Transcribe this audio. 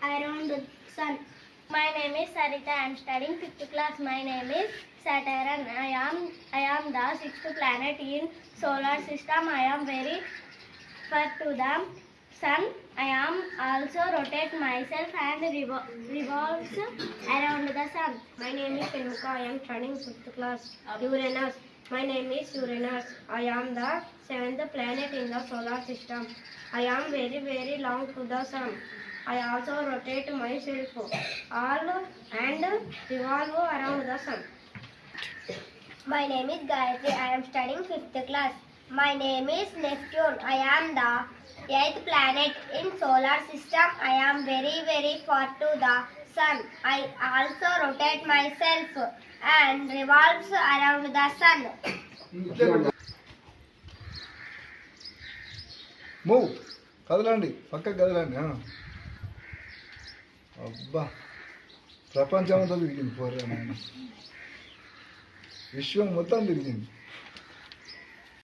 around the sun. My name is Sarita. I am studying 5th class. My name is Saturn. I am the 6th planet in solar system. I am very far to the sun. I am also rotate myself and revolves around the sun. My name is Penuka. I am studying 5th class. Uranus. My name is Uranus. I am the 7th planet in the solar system. I am very long to the sun. I also rotate myself all and revolve around the sun. My name is Gayatri. I am studying 5th class. My name is Neptune. I am the 8th planet in solar system. I am very far to the sun. I also rotate myself and revolves around the sun. Move. కదలండి పక్కకు కదలండి. అబ్బా ప్రపంచం అంతా తిరిగింది పోరా నాయన, విశ్వం మొత్తం తిరిగింది.